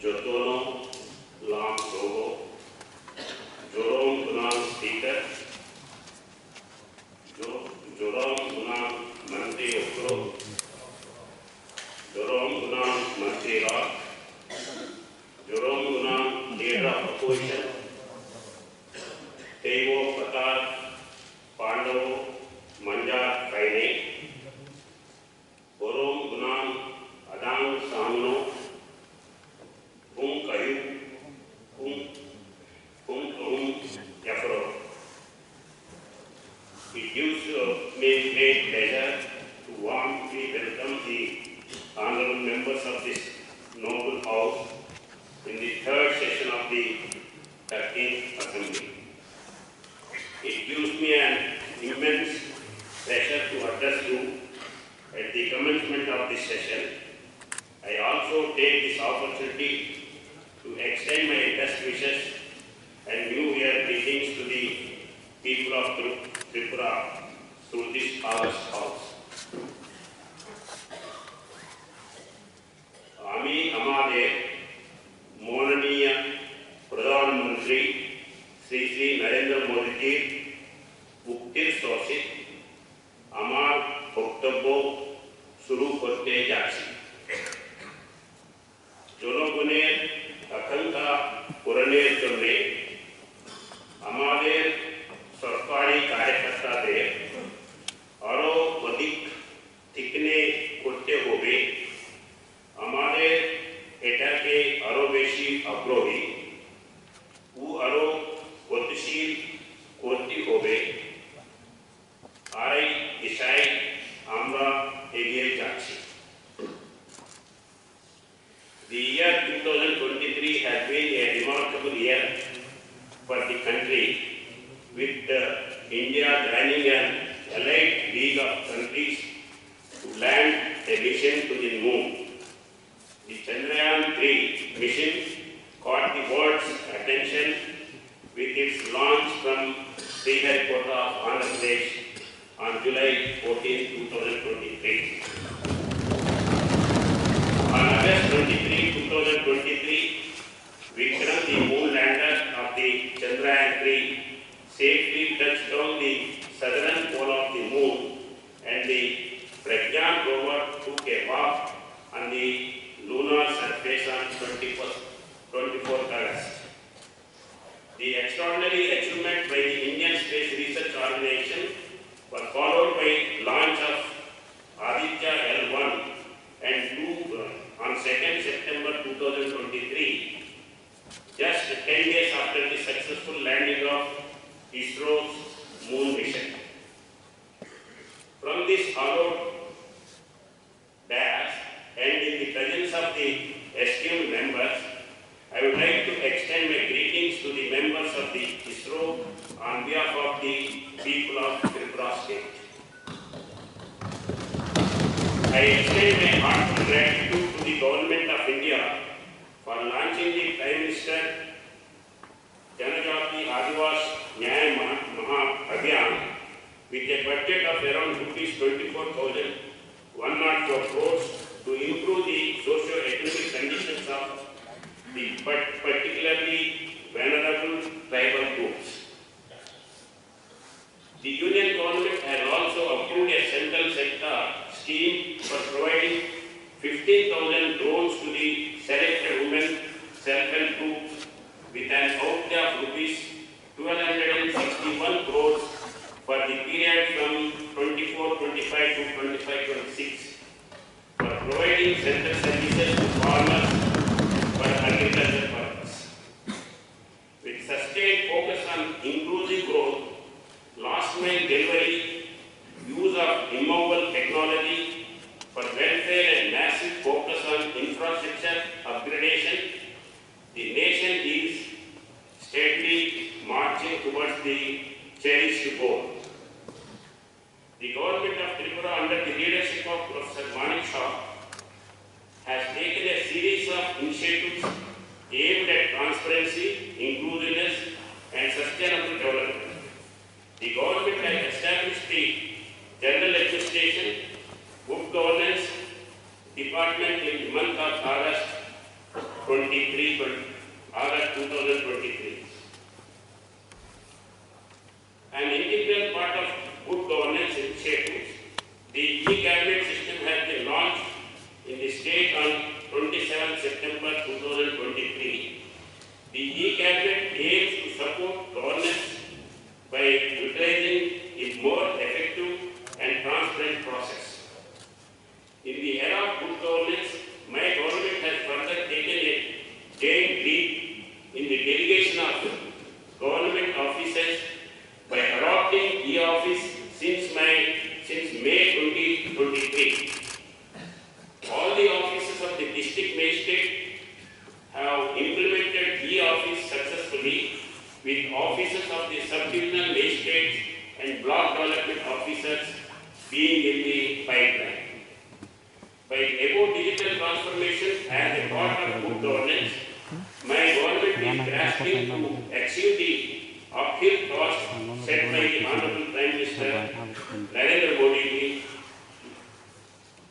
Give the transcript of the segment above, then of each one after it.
Jotono Lam Sogo, Jorom Gunam Speaker, Jorom Gunam Mantri Okro, Jorom Gunam Mantri Rock, Jorom Gunam Leader of Opposition, Tevo Patar Pandavo Manjar Kaine, Borom Gunam Adang Samno, Kung Kayu, Kung Jafro. It gives me great pleasure to warmly welcome the honorable members of this noble house in the third session of the 13th Assembly. It gives me an immense pleasure to address you at the commencement of this session. I also take this opportunity to extend my best wishes and New Year greetings to the people of Tripura through this august house. Ami Amade Monaniya Pradhan Mantri Sri Narendra Modi ji Uktir Sosit Amar Boktabbo Suru Korte Jachi Jonogune Akanka Purane Chonne Amade Sarkari Karyakarta Aro Vadik Tikne Korte Hobe Amade Etake Aro Beshi Aprohi U Aro Vatishil Korti Hobe Arai Ishai Amra Egir Jachi. The year 2023 has been a remarkable year for the country, with India joining an allied league of countries to land a mission to the moon. The Chandrayaan-3 mission caught the world's attention with its launch from Sriharikota of Andhra Pradesh on July 14, 2023. On August 23, 2023, Vikram, the moon lander of the Chandrayaan-3, safely touched down the southern pole of the moon, and the Pragyan rover took a walk on the lunar surface on 24th August. The extraordinary achievement by the Indian Space Research Organization was followed by launch of Aditya L1 and 2 on 2nd September 2023, just 10 days after the successful landing of ISRO's moon mission. From this hallowed dash and in the presence of the esteemed members, I would like to extend my greetings to the members of the ISRO on behalf of the people of Tripura State. I extend my heartfelt gratitude to the Government of India for launching the Prime Minister Janajati Adivas Nyaya Maha Abhiyan with a budget of around rupees 24,104 crores to improve the socio-economic conditions of the particularly vulnerable tribal groups. The Union Government has also approved a central sector scheme for providing 15,000 drones to the selected women self-help groups with an outlay of rupees 1,261 crores for the period from 24-25 to 25-26 for providing central services to farmers for agricultural purpose. With sustained focus on inclusive growth, last mile delivery, use of immobile technology for welfare and massive focus on infrastructure upgradation, the nation is steadily marching towards the cherished goal. The government of Tripura, under the leadership of Professor Manik Shah, has taken a series of initiatives aimed at transparency, inclusiveness, and sustainable development. The government has established the General Administration, Good Governance Department in the month of August 23. August 2023. An integral part of good governance initiatives, the e-cabinet system has been launched in the state on 27 September 2023. The e-cabinet aims to support governance by utilizing a more effective and transparent process. In the era of good governance, my government has further taken a giant leap in the delegation of government offices by adopting e-office since May 2023. All the offices of the district magistrate have implemented e-office successfully, with offices of the sub-divisional magistrates and block development officers being in the pipeline. By above digital transformation as a part of good governance, my government is grasping to achieve the uphill task set by the Honorable Prime Minister Narendra Modi.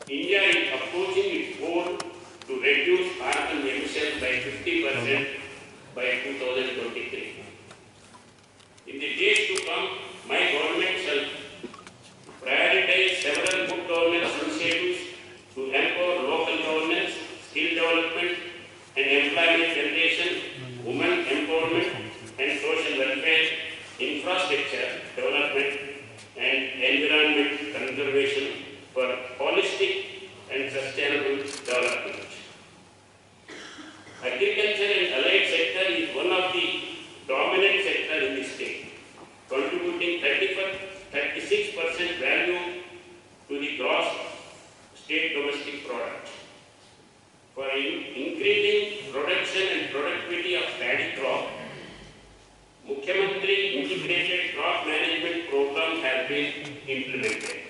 India is approaching its goal to reduce carbon emissions by 50% by 2023. In the days to come, my government shall prioritize several good governance initiatives to empower local governance, skill development and employment generation, women empowerment and social welfare, infrastructure development and environment conservation for holistic and sustainable development. Agriculture and allied sector is one of the dominant sector in the state, contributing 36% value to the gross state domestic product. For increasing production and productivity of paddy crop, Mukhyamantri Integrated Crop Management Program has been implemented.